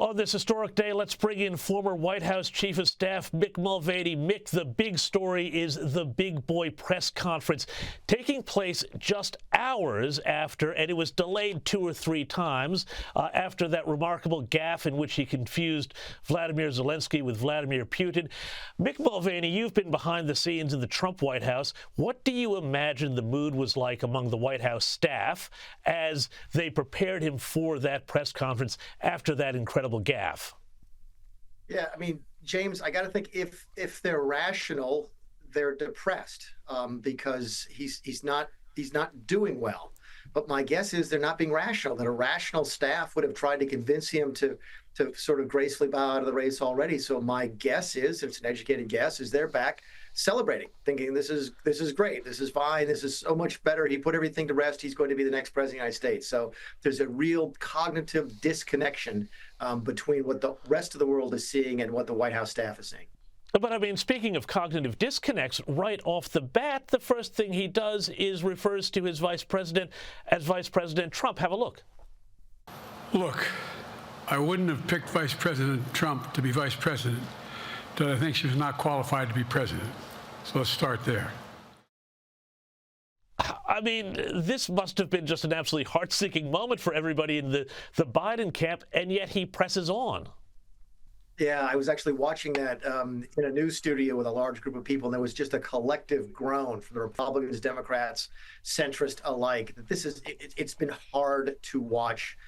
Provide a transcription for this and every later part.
On this historic day, let's bring in former White House Chief of Staff Mick Mulvaney. Mick, the big story is the Big Boy press conference taking place just hours after, and it was delayed 2 or 3 times, after that remarkable gaffe in which he confused Volodymyr Zelenskyy with Vladimir Putin. Mick Mulvaney, you've been behind the scenes in the Trump White House. What do you imagine the mood was like among the White House staff as they prepared him for that press conference after that incredible gaffe? Yeah, I mean, James, I got to think if they're rational, they're depressed because he's not doing well. But my guess is they're not being rational. That a rational staff would have tried to convince him to sort of gracefully bow out of the race already. So my guess is, it's an educated guess, is they're back celebrating, thinking this is great, this is fine, this is so much better. He put everything to rest. He's going to be the next president of the United States. So there's a real cognitive disconnection between what the rest of the world is seeing and what the White House staff is seeing. But I mean, speaking of cognitive disconnects, right off the bat, the first thing he does is refers to his vice president as Vice President Trump. Have a look. Look, I wouldn't have picked Vice President Trump to be vice president, but I think she was not qualified to be president. So let's start there. I mean, this must have been just an absolutely heart-sinking moment for everybody in the Biden camp, and yet he presses on. Yeah, I was actually watching that in a news studio with a large group of people, and there was just a collective groan from the Republicans, Democrats, centrist alike. It's been hard to watch.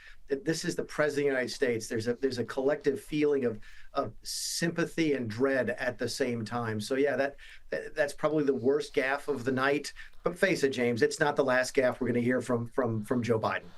This is the president of the United States. There's a collective feeling of sympathy and dread at the same time. So yeah, that's probably the worst gaffe of the night. But face it, James, it's not the last gaffe we're going to hear from Joe Biden.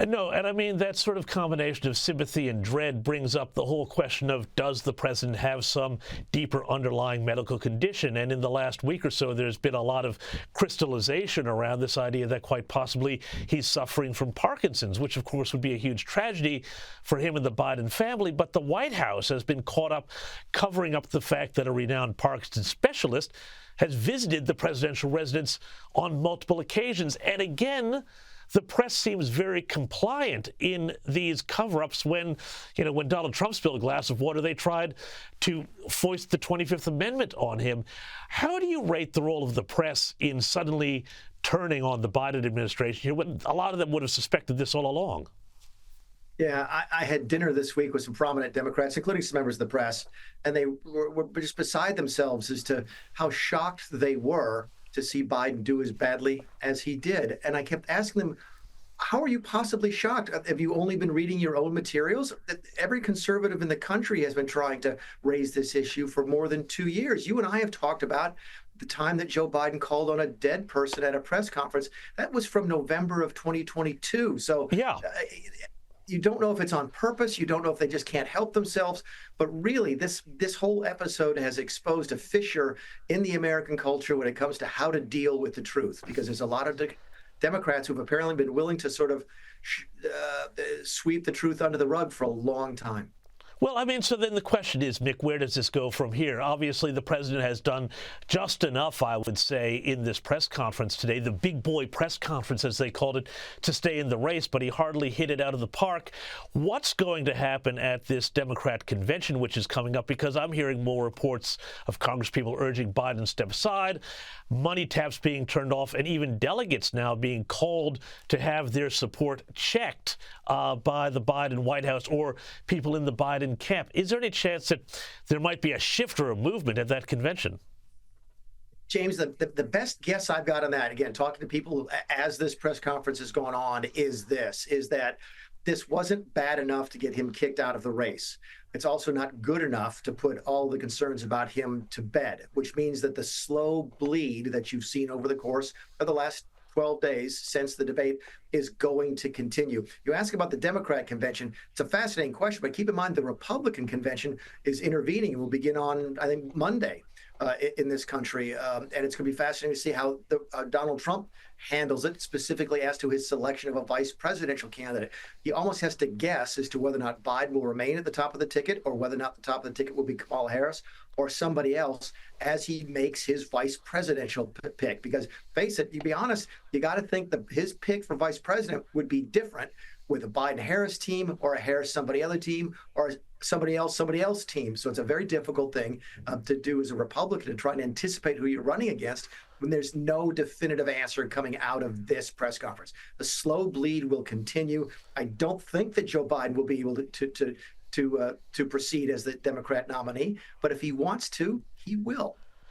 No, and I mean, that sort of combination of sympathy and dread brings up the whole question of, does the president have some deeper underlying medical condition? And in the last week or so, there's been a lot of crystallization around this idea that quite possibly he's suffering from Parkinson's, which of course would be a huge tragedy for him and the Biden family. But the White House has been caught up covering up the fact that a renowned Parkinson's specialist has visited the presidential residence on multiple occasions. And again, the press seems very compliant in these cover-ups. When Donald Trump spilled a glass of water, they tried to foist the 25th Amendment on him. How do you rate the role of the press in suddenly turning on the Biden administration here when a lot of them would have suspected this all along? Yeah, I had dinner this week with some prominent Democrats, including some members of the press, and they were just beside themselves as to how shocked they were to see Biden do as badly as he did. And I kept asking them, how are you possibly shocked? Have you only been reading your own materials? Every conservative in the country has been trying to raise this issue for more than 2 years. You and I have talked about the time that Joe Biden called on a dead person at a press conference. That was from November of 2022. So yeah. You don't know if it's on purpose. You don't know if they just can't help themselves. But really, this whole episode has exposed a fissure in the American culture when it comes to how to deal with the truth, because there's a lot of Democrats who've apparently been willing to sort of sweep the truth under the rug for a long time. Well, I mean, so then the question is, Mick, where does this go from here? Obviously, the president has done just enough, I would say, in this press conference today, the big boy press conference, as they called it, to stay in the race, but he hardly hit it out of the park. What's going to happen at this Democrat convention, which is coming up? Because I'm hearing more reports of congresspeople urging Biden to step aside, money taps being turned off, and even delegates now being called to have their support checked by the Biden White House or people in the Biden camp. Is there any chance that there might be a shift or a movement at that convention? James, the best guess I've got on that, again, talking to people as this press conference is going on, is that this wasn't bad enough to get him kicked out of the race. It's also not good enough to put all the concerns about him to bed, which means that the slow bleed that you've seen over the course of the last 12 days since the debate is going to continue. You ask about the Democrat convention. It's a fascinating question, but keep in mind the Republican convention is intervening and will begin on, I think, Monday in this country. And it's going to be fascinating to see how Donald Trump handles it, specifically as to his selection of a vice presidential candidate. He almost has to guess as to whether or not Biden will remain at the top of the ticket or whether or not the top of the ticket will be Kamala Harris or somebody else as he makes his vice presidential pick. Because face it, you be honest, you got to think that his pick for vice president would be different with a Biden-Harris team or a Harris-somebody other team or somebody else team. So it's a very difficult thing to do as a Republican, to try and anticipate who you're running against when there's no definitive answer coming out of this press conference. The slow bleed will continue. I don't think that Joe Biden will be able to proceed as the Democrat nominee, but if he wants to, he will.